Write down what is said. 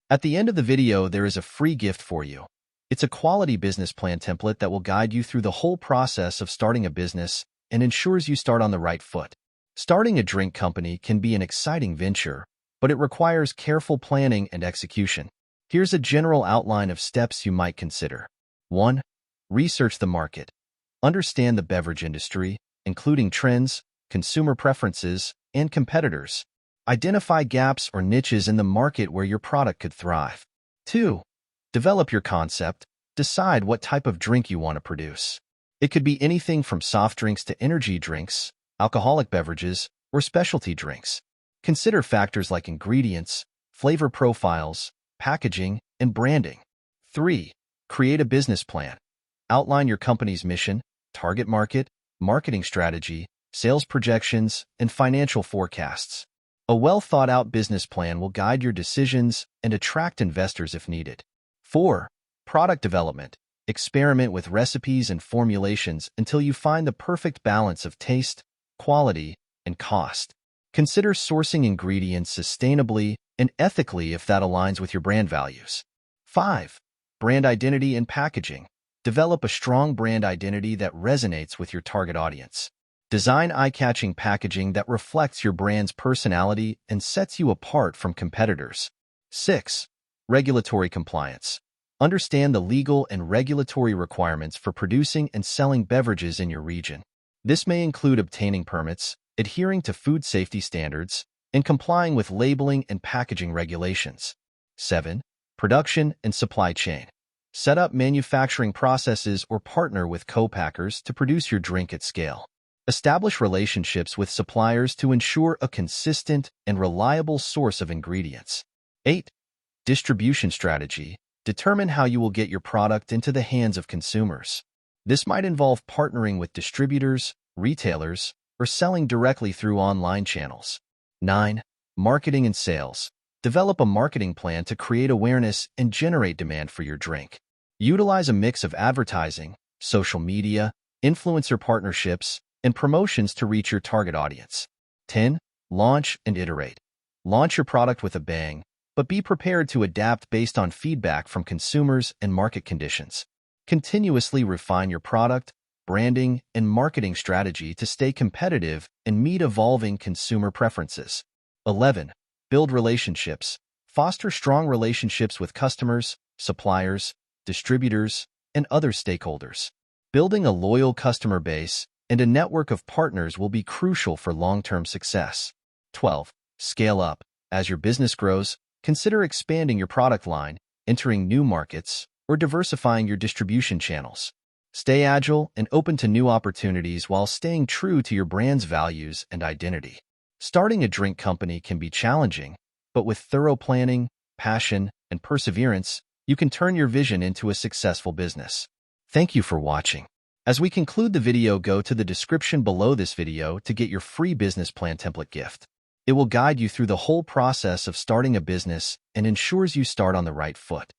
At the end of the video, there is a free gift for you. It's a quality business plan template that will guide you through the whole process of starting a business and ensures you start on the right foot. Starting a drink company can be an exciting venture, but it requires careful planning and execution. Here's a general outline of steps you might consider. 1. Research the market. Understand the beverage industry, including trends, consumer preferences, and competitors. Identify gaps or niches in the market where your product could thrive. 2. Develop your concept. Decide what type of drink you want to produce. It could be anything from soft drinks to energy drinks, alcoholic beverages, or specialty drinks. Consider factors like ingredients, flavor profiles, packaging, and branding. 3. Create a business plan. Outline your company's mission, target market, marketing strategy, sales projections, and financial forecasts. A well-thought-out business plan will guide your decisions and attract investors if needed. 4. Product development. Experiment with recipes and formulations until you find the perfect balance of taste, quality, and cost. Consider sourcing ingredients sustainably and ethically if that aligns with your brand values. 5. Brand identity and packaging. Develop a strong brand identity that resonates with your target audience. Design eye-catching packaging that reflects your brand's personality and sets you apart from competitors. 6. Regulatory compliance. Understand the legal and regulatory requirements for producing and selling beverages in your region. This may include obtaining permits, adhering to food safety standards, and complying with labeling and packaging regulations. 7. Production and supply chain. Set up manufacturing processes or partner with co-packers to produce your drink at scale. Establish relationships with suppliers to ensure a consistent and reliable source of ingredients. 8. Distribution strategy. Determine how you will get your product into the hands of consumers. This might involve partnering with distributors, retailers, or selling directly through online channels. 9. Marketing and sales. Develop a marketing plan to create awareness and generate demand for your drink. Utilize a mix of advertising, social media, influencer partnerships, and promotions to reach your target audience. 10. Launch and iterate. Launch your product with a bang, but be prepared to adapt based on feedback from consumers and market conditions. Continuously refine your product, branding, and marketing strategy to stay competitive and meet evolving consumer preferences. 11. Build relationships. Foster strong relationships with customers, suppliers, distributors, and other stakeholders. Building a loyal customer base and a network of partners will be crucial for long-term success. 12. Scale up. As your business grows, consider expanding your product line, entering new markets, or diversifying your distribution channels. Stay agile and open to new opportunities while staying true to your brand's values and identity. Starting a drink company can be challenging, but with thorough planning, passion, and perseverance, you can turn your vision into a successful business. Thank you for watching. As we conclude the video, go to the description below this video to get your free business plan template gift. It will guide you through the whole process of starting a business and ensures you start on the right foot.